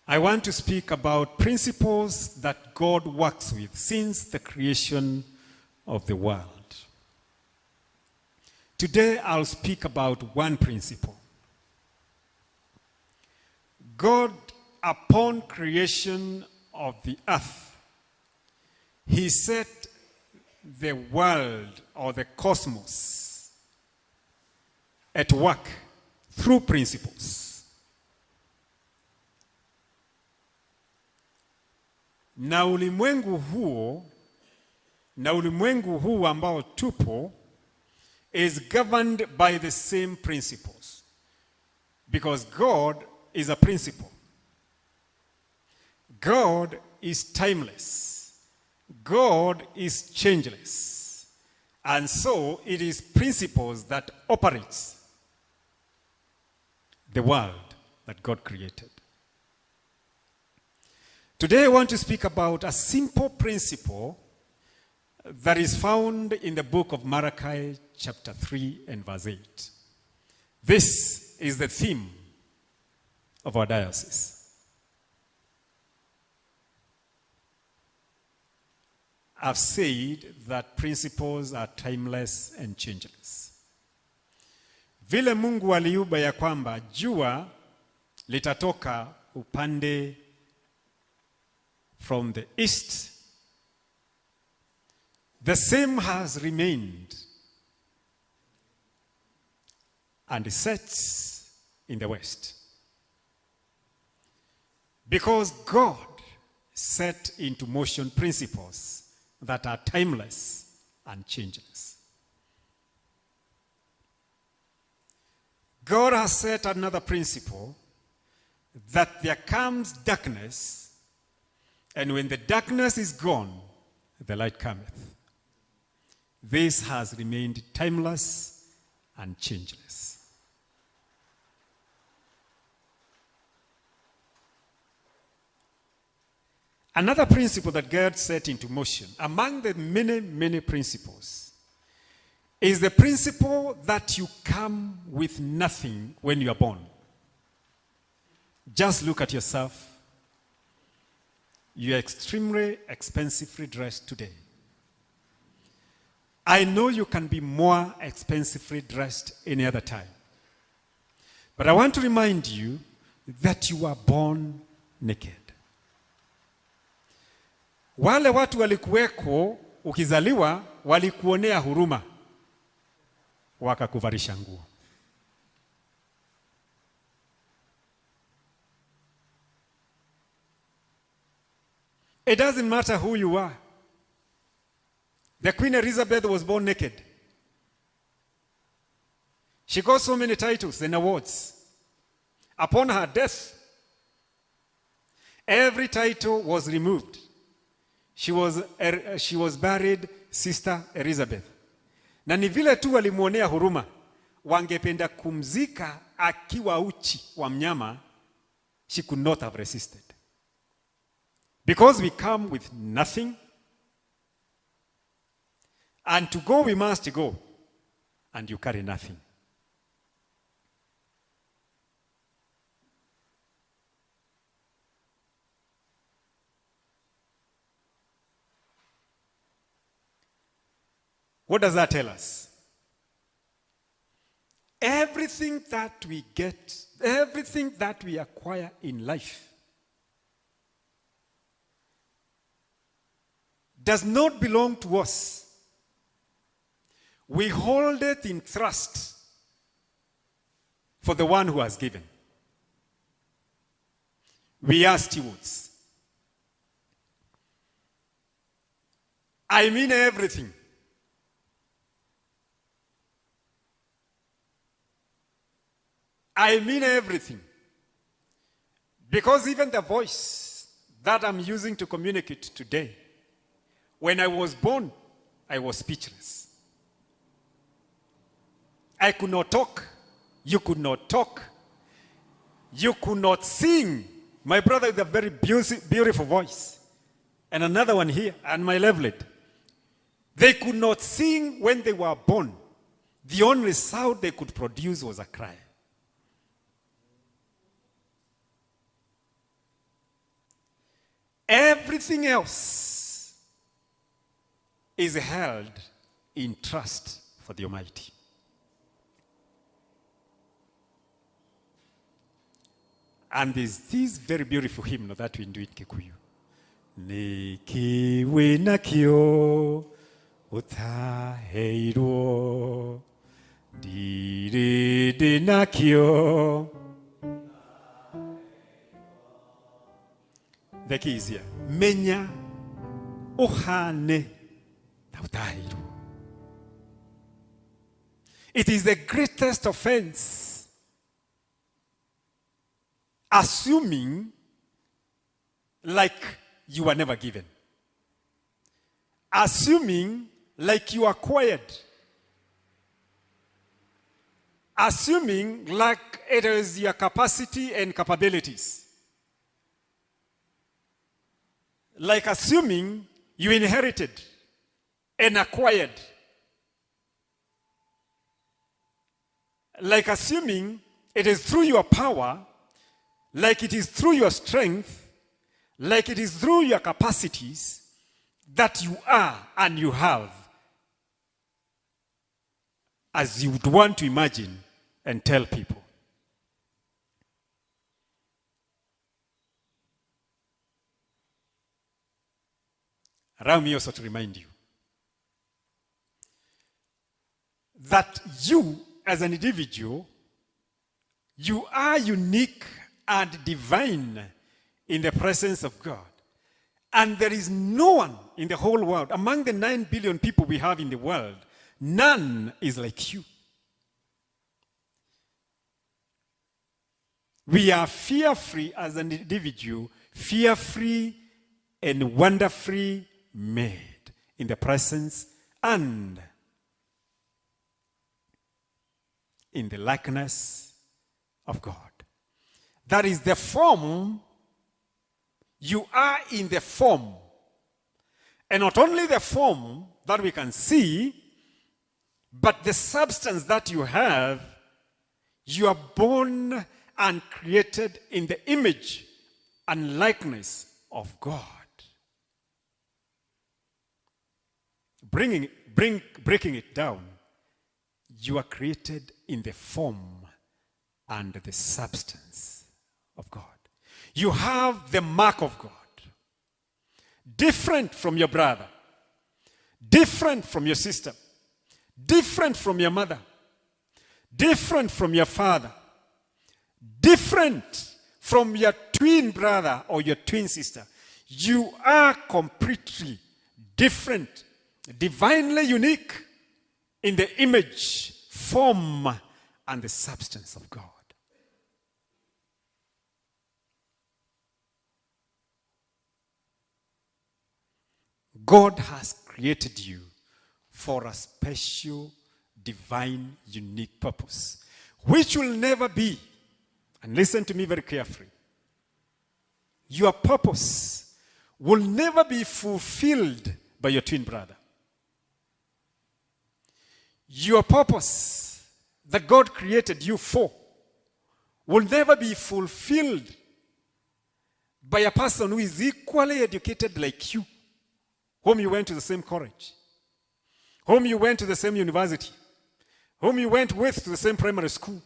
I want to speak about principles that God works with since the creation of the world. Today I'll speak about one principle. God, upon creation of the earth, he set the world or the cosmos at work through principles. Na ulimwengu huu ambao tupo is governed by the same principles, because God is a principle. God is timeless. God is changeless. And so it is principles that operates the world that God created. Today I want to speak about a simple principle that is found in the book of Malachi chapter 3 and verse 8. This is the theme of our diocese. I've said that principles are timeless and changeless. Vile Mungu aliumba ya kwamba jua litatoka upande from the east, the same has remained and sets in the west. Because God set into motion principles that are timeless and changeless. God has set another principle that there comes darkness, and when the darkness is gone, the light cometh. This has remained timeless and changeless. Another principle that God set into motion, among the many, many principles, is the principle that you come with nothing when you are born. Just look at yourself. You are extremely expensively dressed today. I know you can be more expensively dressed any other time. But I want to remind you that you were born naked. Wale watu walikuweko ukizaliwa walikuonea huruma, wakakuvalisha nguo. It doesn't matter who you are. The Queen Elizabeth was born naked. She got so many titles and awards. Upon her death, every title was removed. She was buried Sister Elizabeth. Na ni vile tu walimuonea huruma, wangependa kumzika akiwa uchi wa mnyama, she could not have resisted. Because we come with nothing, and to go we must go, and you carry nothing. What does that tell us? Everything that we get, everything that we acquire in life does not belong to us. We hold it in trust for the one who has given. We are stewards. I mean everything. I mean everything. Because even the voice that I'm using to communicate today, when I was born, I was speechless. I could not talk. You could not talk. You could not sing. My brother with a very beautiful voice. And another one here, and my levelet. They could not sing when they were born. The only sound they could produce was a cry. everything else is held in trust for the Almighty. And there's this very beautiful hymn that we do in Kikuyu. Nikiwe nakio utaheiro direde nakio. The key is here. Menya ohane utaheiro. It is the greatest offense, assuming like you were never given. Assuming like you acquired. Assuming like it is your capacity and capabilities. Like assuming you inherited and acquired. Like assuming it is through your power, like it is through your strength, like it is through your capacities that you are and you have, as you would want to imagine and tell people. Allow me also to remind you that you, as an individual, you are unique and divine in the presence of God. And there is no one in the whole world, among the 9 billion people we have in the world, none is like you. We are fear-free as an individual, fear-free and wonder-free made in the presence and in the likeness of God. That is the form. You are in the form. And not only the form that we can see, but the substance that you have, you are born and created in the image and likeness of God. Breaking it down, you are created in the form and the substance of God. You have the mark of God. Different from your brother. Different from your sister. Different from your mother. Different from your father. Different from your twin brother or your twin sister. You are completely different. Divinely unique in the image, form, and the substance of God. God has created you for a special, divine, unique purpose, which will never be, and listen to me very carefully, your purpose will never be fulfilled by your twin brother. Your purpose that God created you for will never be fulfilled by a person who is equally educated like you, whom you went to the same college, whom you went to the same university, whom you went with to the same primary school,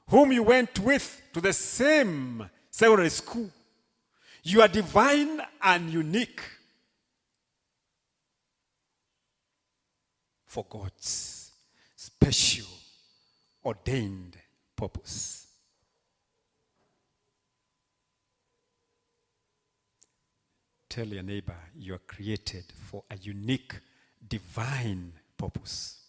whom you went with to the same secondary school. You are divine and unique for God's special, ordained purpose. Tell your neighbor you are created for a unique, divine purpose.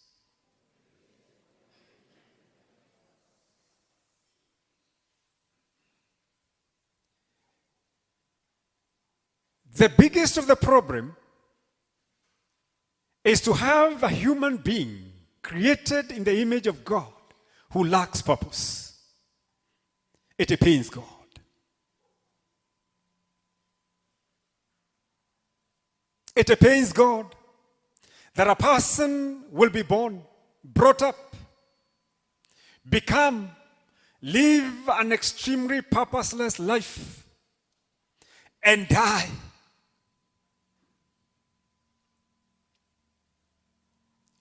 The biggest of the problem is to have a human being created in the image of God who lacks purpose. It pains God. It pains God that a person will be born, brought up, become, live an extremely purposeless life, and die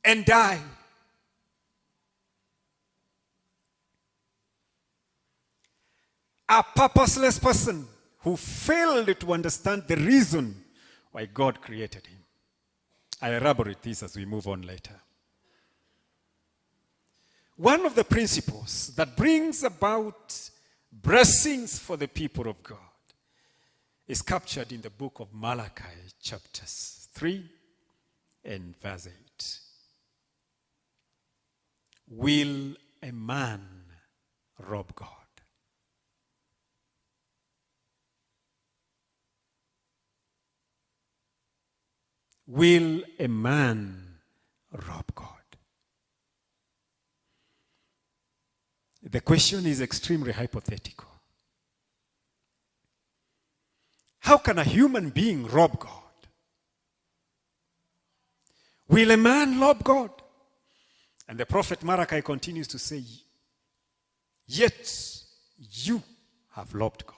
and die. A purposeless person who failed to understand the reason why God created him. I elaborate this as we move on later. One of the principles that brings about blessings for the people of God is captured in the book of Malachi, chapters 3 and verse 8. Will a man rob God? Will a man rob God? The question is extremely hypothetical. How can a human being rob God? Will a man rob God? And the prophet Malachi continues to say, yet you have robbed God.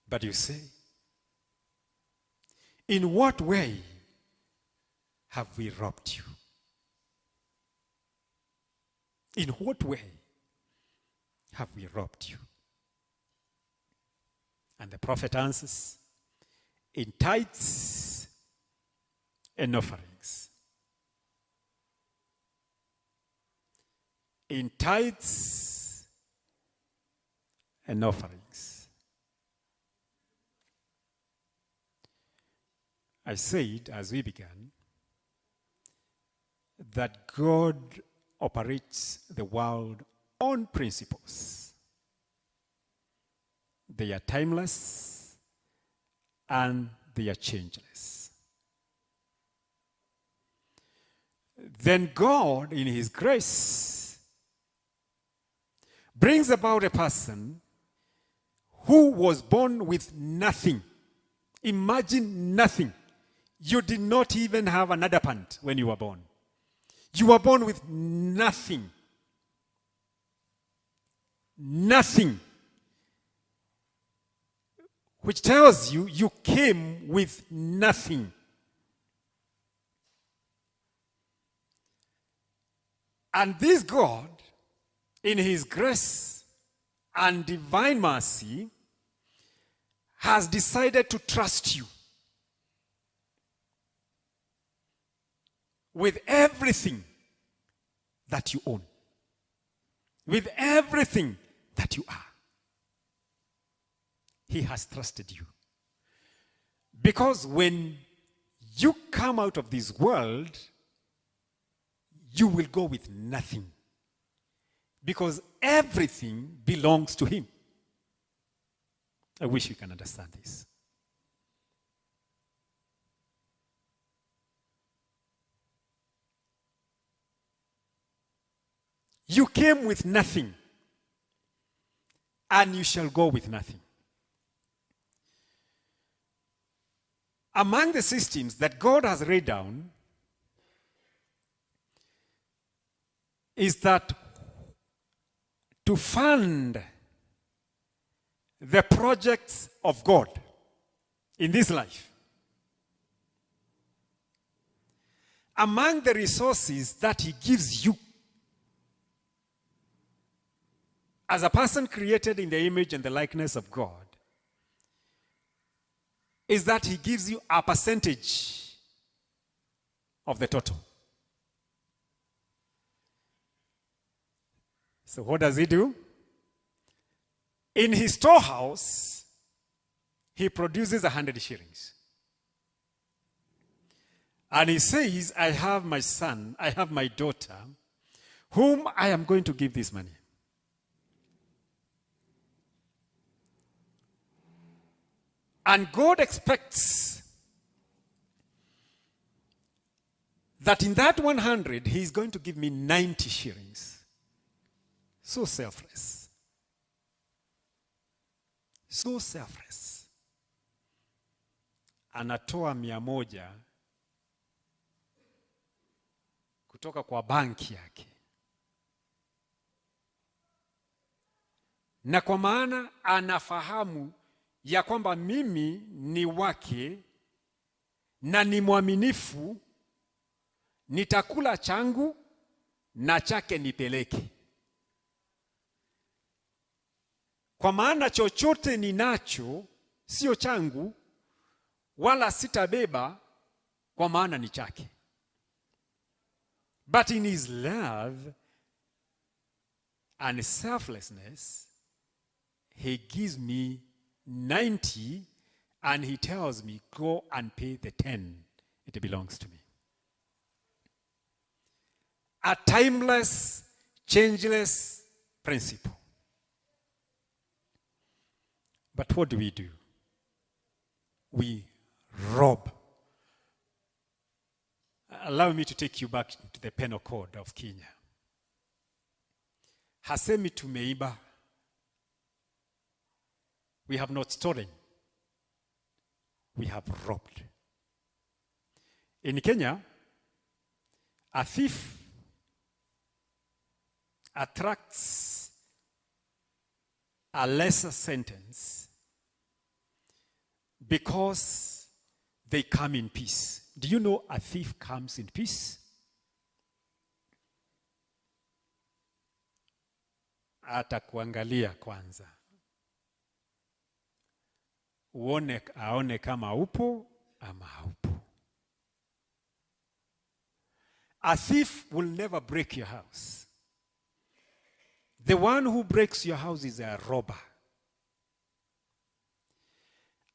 But you say, in what way have we robbed you? In what way have we robbed you? And the prophet answers, in tithes and offerings. In tithes and offerings. I said, as we began, that God operates the world on principles. They are timeless and they are changeless. Then God, in his grace, brings about a person who was born with nothing. Imagine nothing. You did not even have an underpant when you were born. You were born with nothing. Nothing. Which tells you you came with nothing. And this God, in his grace and divine mercy, has decided to trust you with everything that you own, with everything that you are. He has trusted you. Because when you come out of this world, you will go with nothing. Because everything belongs to him. I wish you can understand this. You came with nothing, and you shall go with nothing. Among the systems that God has laid down is that to fund the projects of God in this life, among the resources that he gives you as a person created in the image and the likeness of God, is that he gives you a percentage of the total. So what does he do? In his storehouse, he produces 100 shillings. And he says, I have my son, I have my daughter, whom I am going to give this money. And God expects that in that 100, he's going to give me 90 shillings. So selfless. So selfless. Anatoa 100 kutoka kwa banki yake. Na kwa maana anafahamu ya kwamba mimi ni wake na ni mwaminifu nitakula changu na chake nipeleke. Kwa maana chochote ninacho sio changu, wala sitabeba, kwa maana ni chake. But in his love and selflessness, he gives me 90 and he tells me, go and pay the 10. It belongs to me. A timeless, changeless principle. But what do? We rob. Allow me to take you back to the penal code of Kenya. Hasemi tumeiba. We have not stolen. We have robbed. In Kenya, a thief attracts a lesser sentence because they come in peace. Do you know a thief comes in peace? Atakuangalia kwanza, aone kama upo ama haupo. A thief will never break your house. The one who breaks your house is a robber.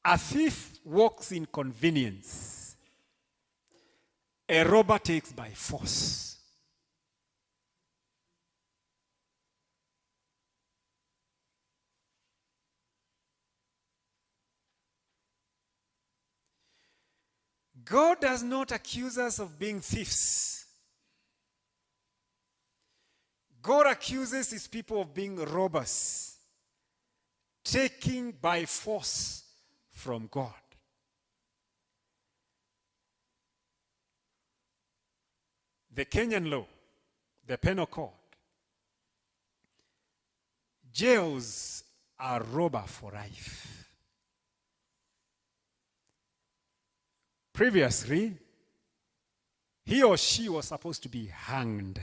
A thief walks in convenience. A robber takes by force. God does not accuse us of being thieves. God accuses his people of being robbers, taking by force from God. The Kenyan law, the penal code, jails a robber for life. Previously, he or she was supposed to be hanged.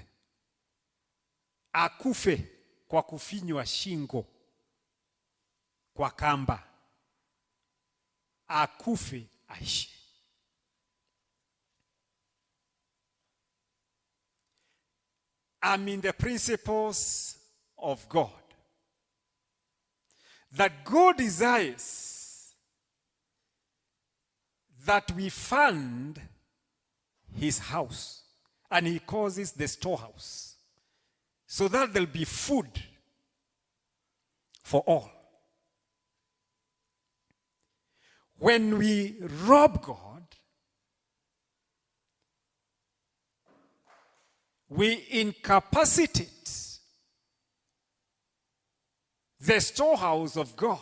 Akufe kwa kufinywa shingo kwa kamba. Akufe aishi. I mean the principles of God. That God desires that we fund his house, and he calls it the storehouse, so that there'll be food for all. When we rob God, we incapacitate the storehouse of God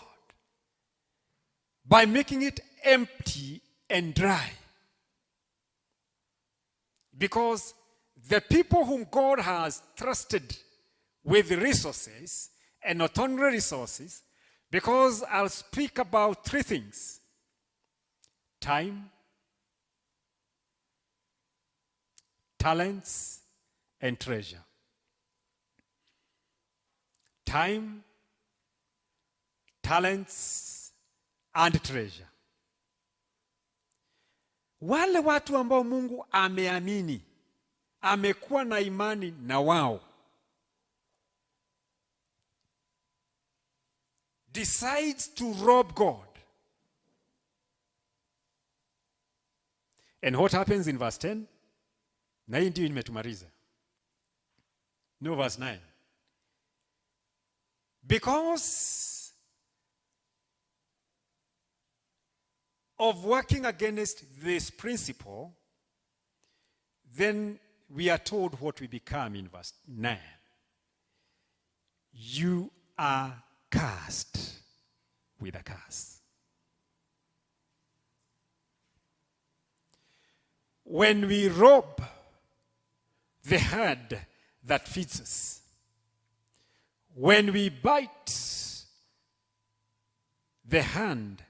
by making it empty and dry. Because the people whom God has trusted with resources, and not only resources, because I'll speak about three things: time, talents, and treasure. Time, talents, and treasure. Wale watu ambao Mungu ameamini, amekuwa na imani na wao, decides to rob God. And what happens in verse 10? Na hii ndio nimetumaliza. No, verse 9. Because of working against this principle, then we are told what we become in verse 9. You are cursed with a curse. When we rob the hand that feeds us, when we bite the hand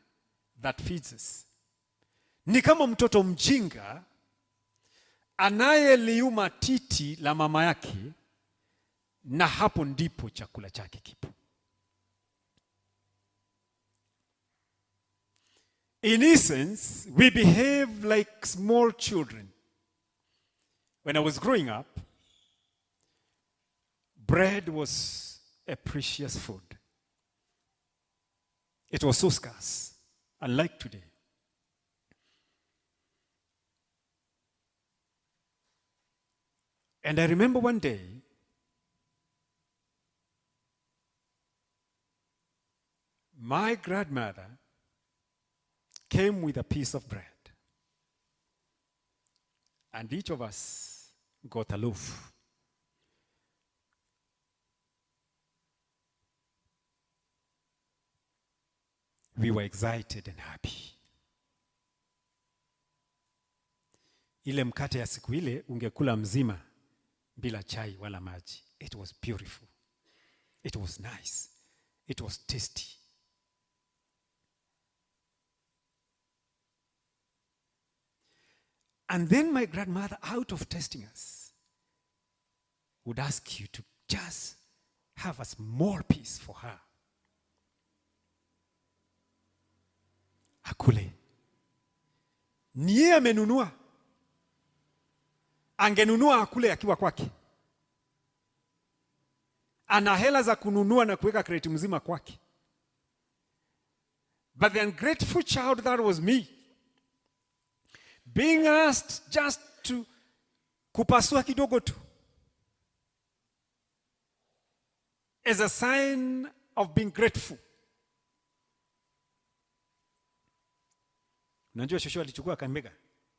that feeds us, ni kama mtoto mjinga anayeliuma titi la mama yake, na hapo ndipo chakula chake kipo. In essence, we behave like small children. When I was growing up, bread was a precious food. It was so scarce, unlike today. And I remember one day, my grandmother came with a piece of bread. And each of us got a loaf. We were excited and happy. Ile mkate ya siku ile ungekula mzima bila chai wala maji. It was beautiful. It was nice. It was tasty. And then my grandmother, out of testing us, would ask you to just have a small piece for her. Akule. Niye amenunua. Angenunua akule akiwa kwake. Ana hela za kununua na kuweka kreti mzima kwake. But the ungrateful child that was me, being asked just to kupasua kidogo tu, as a sign of being grateful. Unajua shosho alichukua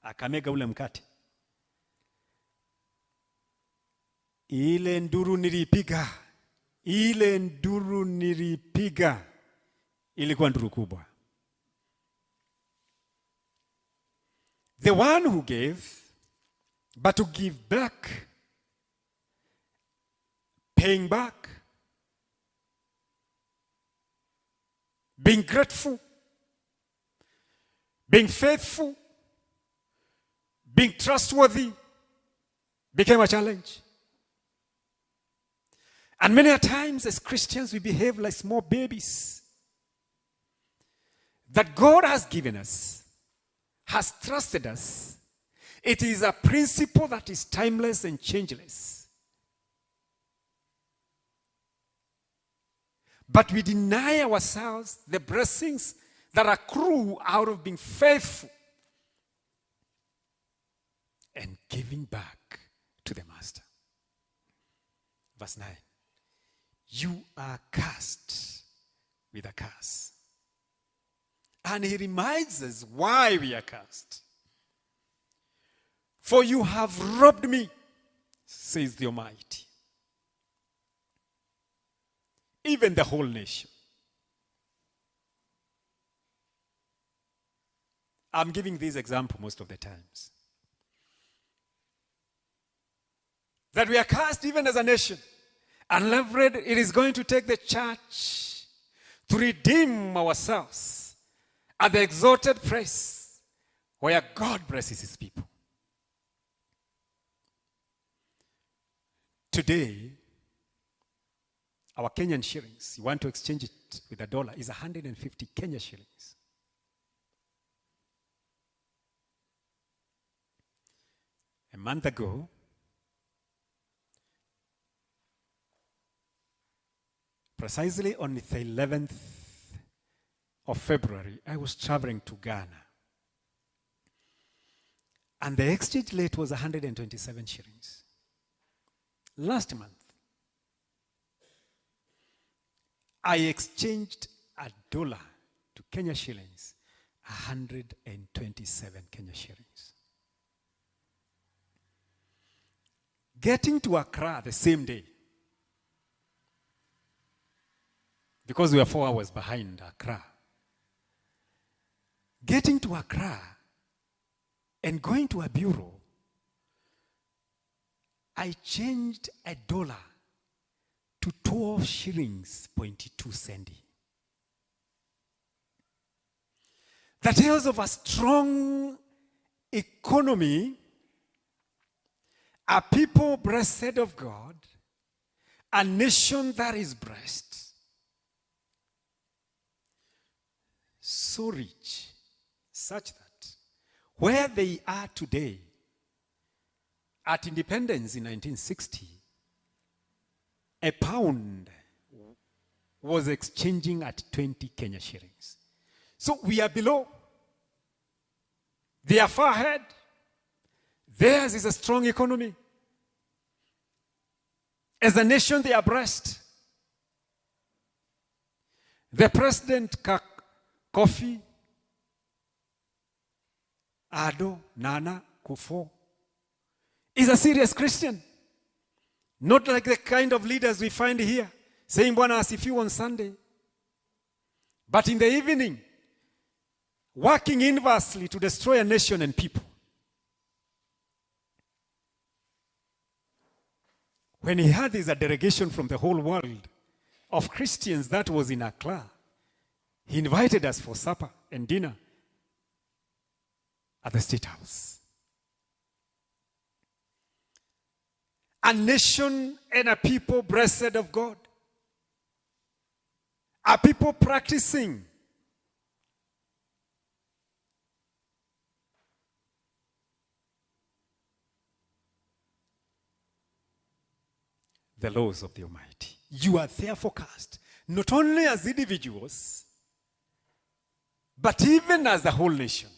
akamega ule mkate. Ile nduru nilipiga. Ilikuwa nduru kubwa. The one who gave, but to give back, paying back, being grateful, being faithful, being trustworthy became a challenge. And many a times as Christians we behave like small babies that God has given us, has trusted us. It is a principle that is timeless and changeless. But we deny ourselves the blessings that accrue out of being faithful and giving back to the Master. Verse 9. You are cursed with a curse. And he reminds us why we are cursed. For you have robbed me, says the Almighty, even the whole nation. I'm giving this example most of the times. That we are cursed even as a nation. And Revd, it is going to take the church to redeem ourselves at the exalted place where God blesses his people. Today, our Kenyan shillings, you want to exchange it with a dollar, is 150 Kenya shillings. A month ago, precisely on the 11th of February, I was traveling to Ghana. And the exchange rate was 127 shillings. Last month, I exchanged a dollar to Kenya shillings, 127 Kenya shillings. Getting to Accra the same day, because we are 4 hours behind Accra. Getting to Accra and going to a bureau, I changed a dollar to 12 shillings, 0.2 cents. That tells of a strong economy a people blessed of God, a nation that is blessed, so rich, such that where they are today, at independence in 1960, a pound was exchanging at 20 Kenya shillings. So we are below. They are far ahead. Theirs is a strong economy. As a nation, they are blessed. The President Kofi Ado Nana Kufo is a serious Christian. Not like the kind of leaders we find here, saying Bwana asifiwe on Sunday. But in the evening, working inversely to destroy a nation and people. When he had this a delegation from the whole world of Christians that was in Accra, he invited us for supper and dinner at the State House. A nation and a people blessed of God. A people practicing the laws of the Almighty. You are therefore cast, not only as individuals, but even as the whole nation.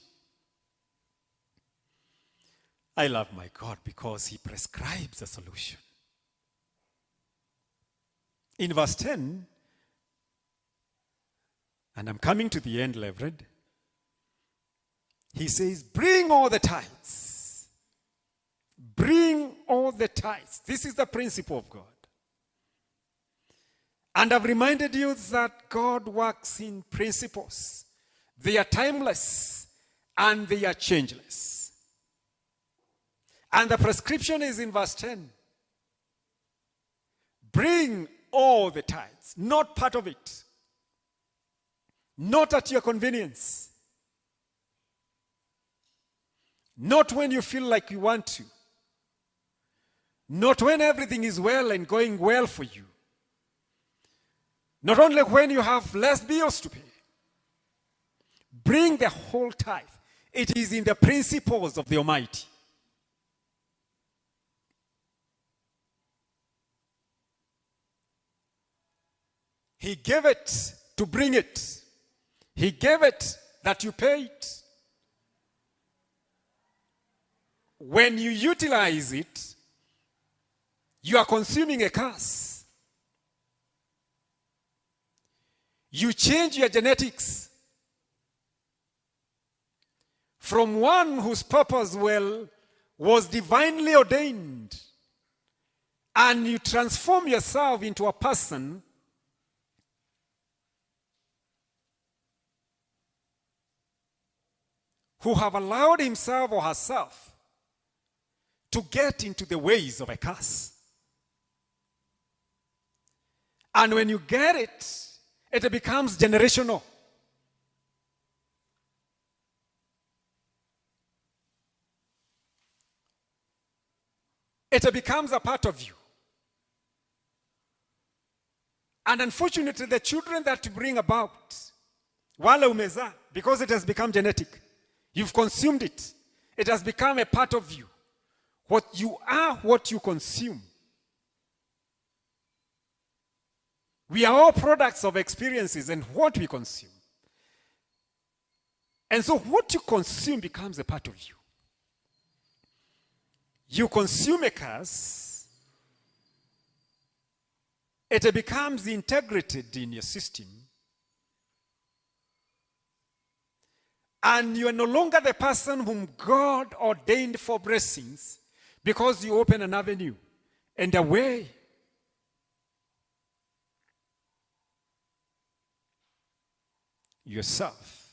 I love my God because he prescribes a solution. In verse 10, and I'm coming to the end, Revd, he says, bring all the tithes. Bring all the tithes. This is the principle of God. And I've reminded you that God works in principles. They are timeless and they are changeless. And the prescription is in verse 10. Bring all the tithes, not part of it. Not at your convenience. Not when you feel like you want to. Not when everything is well and going well for you. Not only when you have less bills to pay. Bring the whole tithe. It is in the principles of the Almighty. He gave it to bring it. He gave it that you pay it. When you utilize it, you are consuming a curse. You change your genetics from one whose purpose was divinely ordained, and you transform yourself into a person who have allowed himself or herself to get into the ways of a curse. And when you get it, it becomes generational. It becomes a part of you. And unfortunately, the children that you bring about, wale umeza, because it has become genetic. You've consumed it. It has become a part of you. What you are, what you consume. We are all products of experiences and what we consume. And so what you consume becomes a part of you. You consume a curse, it becomes integrated in your system. And you are no longer the person whom God ordained for blessings because you open an avenue and a way. Yourself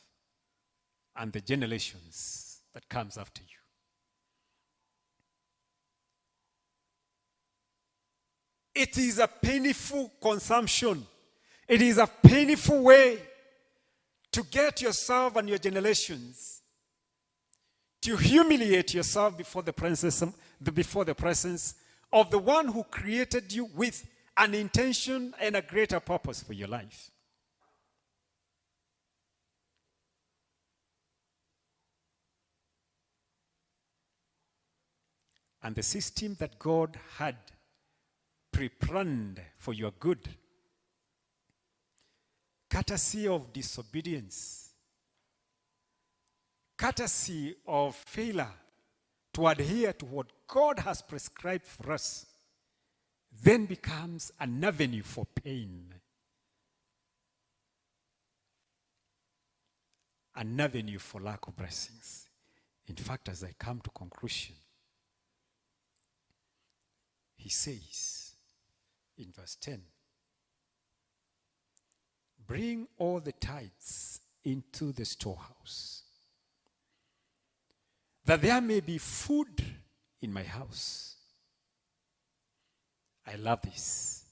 and the generations that comes after you. It is a painful consumption. It is a painful way to get yourself and your generations to humiliate yourself before the before the presence of the one who created you with an intention and a greater purpose for your life. And the system that God had pre-planned for your good, courtesy of disobedience, courtesy of failure to adhere to what God has prescribed for us, then becomes an avenue for pain, an avenue for lack of blessings. In fact, as I come to conclusion, he says in verse 10, bring all the tithes into the storehouse, that there may be food in my house. I love this.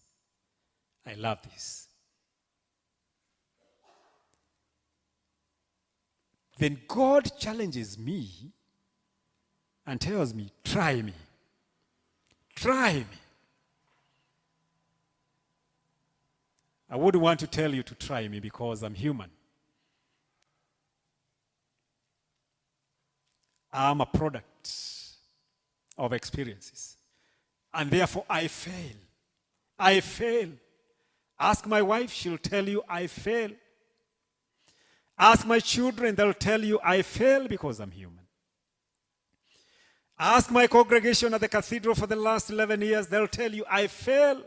I love this. Then God challenges me and tells me, try me. Try me. I wouldn't want to tell you to try me because I'm human. I'm a product of experiences. And therefore I fail. I fail. Ask my wife, she'll tell you I fail. Ask my children, they'll tell you I fail because I'm human. Ask my congregation at the cathedral for the last 11 years, they'll tell you I fail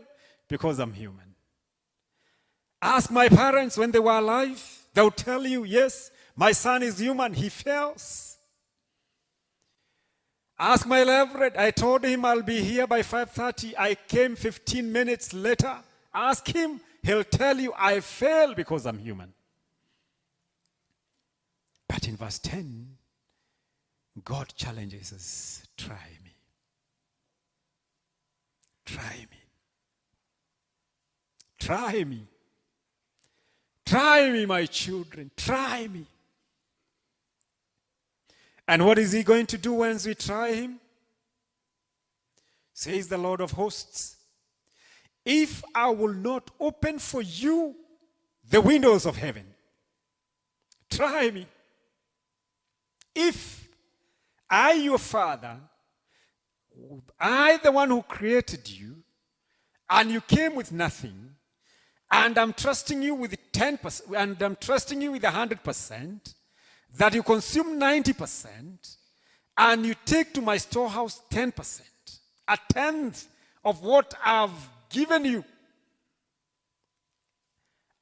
because I'm human. Ask my parents when they were alive, they'll tell you, yes, my son is human, he fails. Ask my Revd, I told him I'll be here by 5:30, I came 15 minutes later. Ask him, he'll tell you I fail because I'm human. But in verse 10, God challenges us, try me. Try me. Try me. Try me, my children. Try me. And what is he going to do once we try him? Says the Lord of hosts, if I will not open for you the windows of heaven, try me. If I, your father, I, the one who created you, and you came with nothing, and I'm trusting you with 10%, and I'm trusting you with 100%, that you consume 90%, and you take to my storehouse 10%, a tenth of what I've given you.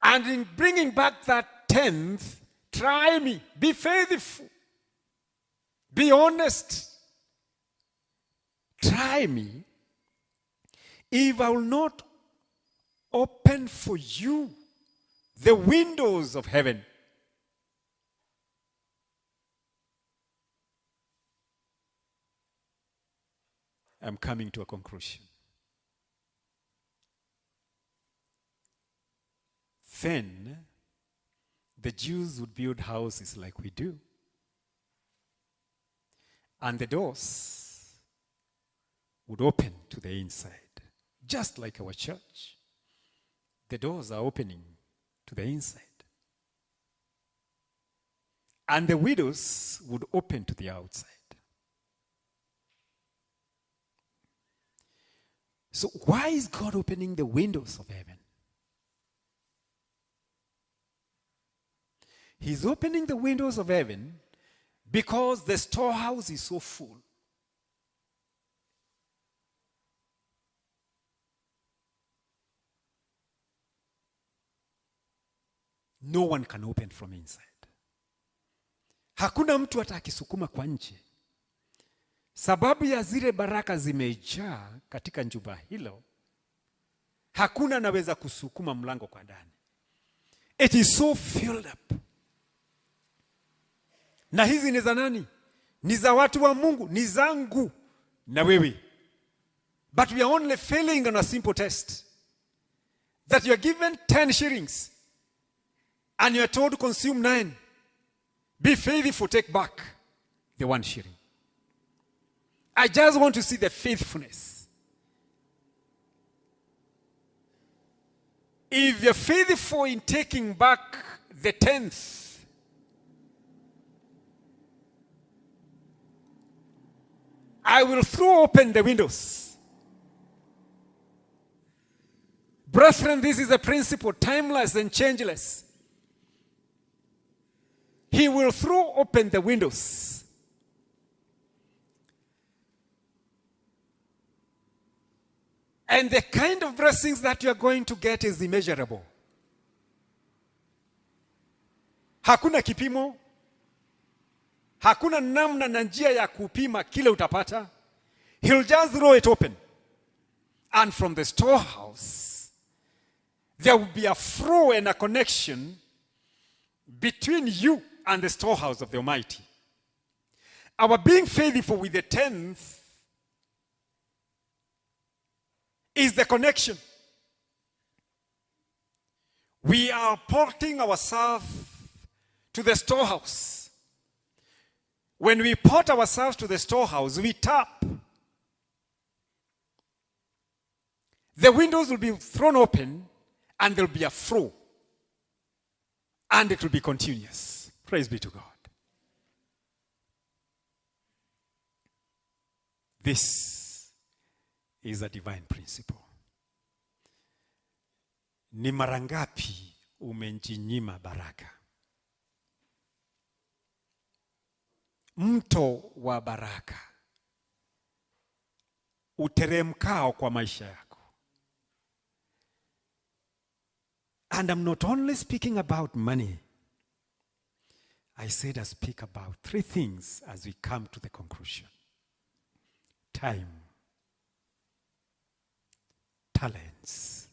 And in bringing back that tenth, try me, be faithful. Be honest. Try me. If I will not open for you the windows of heaven, I'm coming to a conclusion. Then the Jews would build houses like we do. And the doors would open to the inside, just like our church. The doors are opening to the inside. And the windows would open to the outside. So why is God opening the windows of heaven? He's opening the windows of heaven because the storehouse is so full. No one can open from inside. Hakuna mtu hata akisukuma kwa nje. Sababu ya zile baraka zimejaa katika jumba hilo, hakuna anaweza kusukuma mlango kwa ndani. It is so filled up. Na hizi ni za nani? Ni za watu wa Mungu, ni zangu na wewe. But we are only failing on a simple test. That you are given 10 shillings and you are told to consume 9. Be faithful, take back the 1 shilling. I just want to see the faithfulness. If you're faithful in taking back the 10th, I will throw open the windows. Brethren, this is a principle, timeless and changeless. He will throw open the windows. And the kind of blessings that you are going to get is immeasurable. Hakuna kipimo. Hakuna namna na njia ya kupima kile utapata. He'll just throw it open. And from the storehouse, there will be a flow and a connection between you and the storehouse of the Almighty. Our being faithful with the 10th is the connection. We are porting ourselves to the storehouse. When we port ourselves to the storehouse, we tap. The windows will be thrown open and there will be a flow. And it will be continuous. Praise be to God. This is a divine principle. Ni mara ngapi umejinyima baraka? Mto wa baraka uteremkao kwa maisha yako. And I'm not only speaking about money. I said I speak about 3 things as we come to the conclusion. Time, talents,